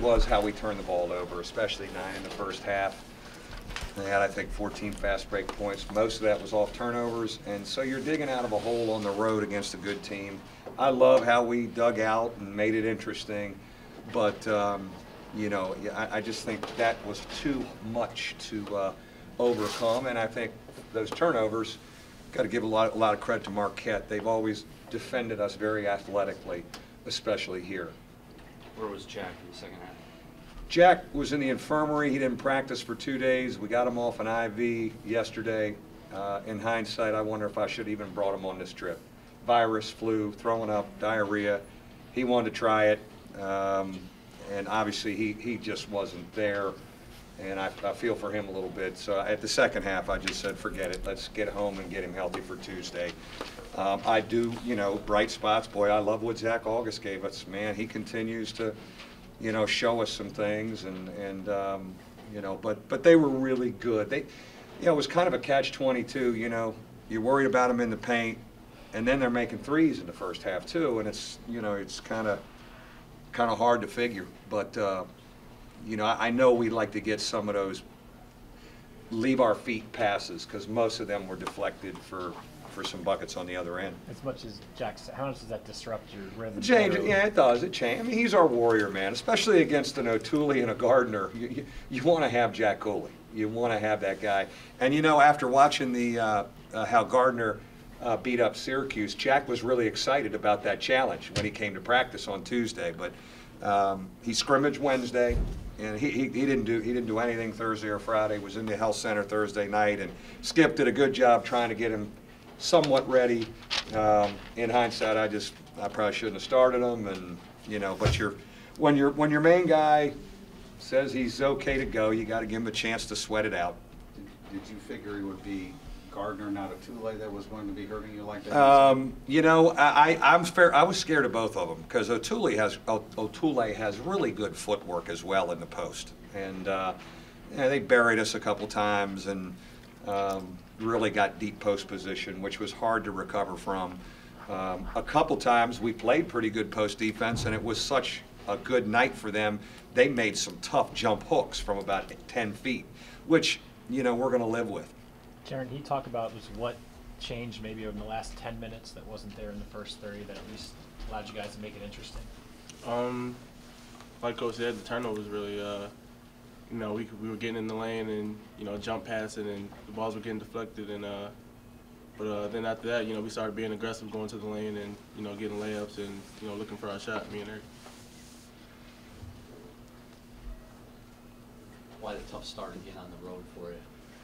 was how we turned the ball over, especially 9 in the first half. They had, I think, 14 fast break points. Most of that was off turnovers, and so you're digging out of a hole on the road against a good team. I love how we dug out and made it interesting, but you know, I just think that was too much to overcome, and I think those turnovers, got to give a lot of credit to Marquette. They've always defended us very athletically, especially here. Where was Jack in the second half? Jack was in the infirmary. He didn't practice for 2 days. We got him off an IV yesterday. In hindsight, I wonder if I should have even brought him on this trip. Virus, flu, throwing up, diarrhea. He wanted to try it, and obviously he just wasn't there. And I feel for him a little bit. So at the second half, I just said, forget it. Let's get home and get him healthy for Tuesday. I do, you know, bright spots. Boy, I love what Zach August gave us. Man, he continues to, you know, show us some things, and you know, but they were really good. They, you know, it was kind of a catch-22. You know, you're worried about them in the paint, and then they're making threes in the first half too, and it's, you know, it's kind of hard to figure. But you know, I know we like to get some of those leave our feet passes, because most of them were deflected for some buckets on the other end. As much as Jack's, how much does that disrupt your rhythm? Change it, yeah, it does. It changes. I mean, he's our warrior, man. Especially against an O'Toole and a Gardner, you want to have Jack Cooley. You want to have that guy. And you know, after watching the how Gardner beat up Syracuse, Jack was really excited about that challenge when he came to practice on Tuesday. But he scrimmaged Wednesday, and he didn't do anything Thursday or Friday. Was in the health center Thursday night, and Skip did a good job trying to get him somewhat ready. In hindsight, I probably shouldn't have started him, and you know, but when your main guy says he's okay to go, you got to give him a chance to sweat it out. Did you figure it would be Gardner, not O'Toole, that was going to be hurting you like that? You know, I was scared of both of them, because O'Toole has really good footwork as well in the post, and yeah, they buried us a couple times, and really got deep post position, which was hard to recover from. A couple times we played pretty good post defense, and it was such a good night for them. They made some tough jump hooks from about 10 feet, which, you know, we're going to live with. Jerian, can you talk about just what changed maybe over the last 10 minutes that wasn't there in the first 30 that at least allowed you guys to make it interesting? Like Coach said, the turnovers really, you know, we were getting in the lane and, you know, jump passing, and the balls were getting deflected, and but then after that, you know, we started being aggressive, going to the lane and, you know, getting layups and, you know, looking for our shot, me and Eric. Why the tough start again on the road for you,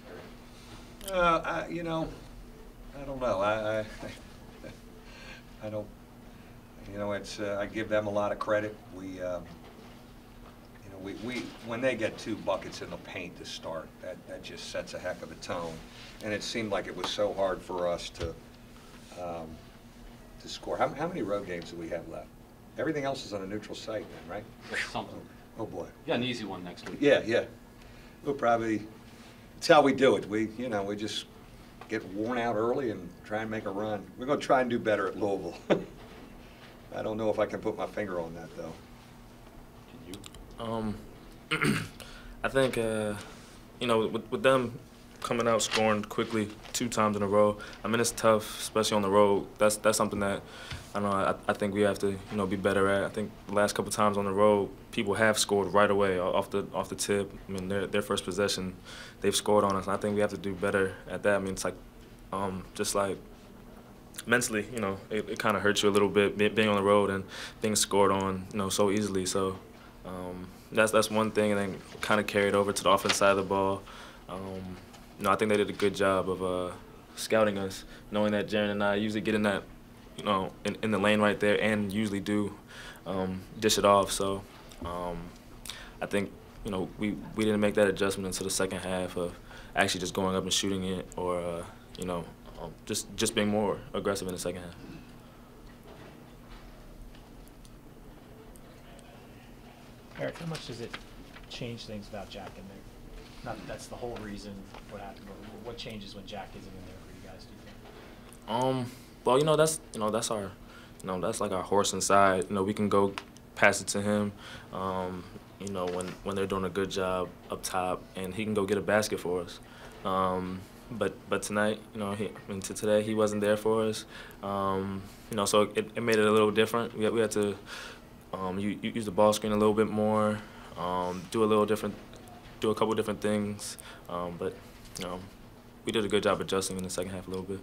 Eric? You know, I don't know. I don't. You know, it's I give them a lot of credit. We when they get 2 buckets in the paint to start, that just sets a heck of a tone. And it seemed like it was so hard for us to score. How many road games do we have left? Everything else is on a neutral site then, right? That's something. Oh boy. You got an easy one next week. Yeah, yeah. We'll probably. It's how we do it. We just get worn out early and try and make a run. We're going to try and do better at Louisville. I don't know if I can put my finger on that though. I think, you know, with them coming out scoring quickly 2 times in a row, I mean, it's tough, especially on the road. That's something that I think we have to, you know, be better at. I think the last couple times on the road, people have scored right away off the tip. I mean, their first possession, they've scored on us, and I think we have to do better at that. I mean, it's like just like mentally, you know, it kind of hurts you a little bit being on the road and being scored on, you know, so easily. So that's one thing, and then kind of carried over to the offense side of the ball. You know, I think they did a good job of scouting us, knowing that Jerian and I usually get in that, you know, in the lane right there, and usually do dish it off. So I think, you know, we didn't make that adjustment until the second half of actually just going up and shooting it, or you know, just being more aggressive in the second half. Eric, how much does it change things about Jack in there? Not that that's the whole reason what happened, but what changes when Jack isn't in there for you guys, do you think? Well, you know, that's our, you know, that's like our horse inside. You know, we can go pass it to him. you know, when they're doing a good job up top, and he can go get a basket for us. But tonight, you know, today he wasn't there for us. You know, so it made it a little different. We had to use the ball screen a little bit more, do a couple different things. But you know, we did a good job adjusting in the second half a little bit.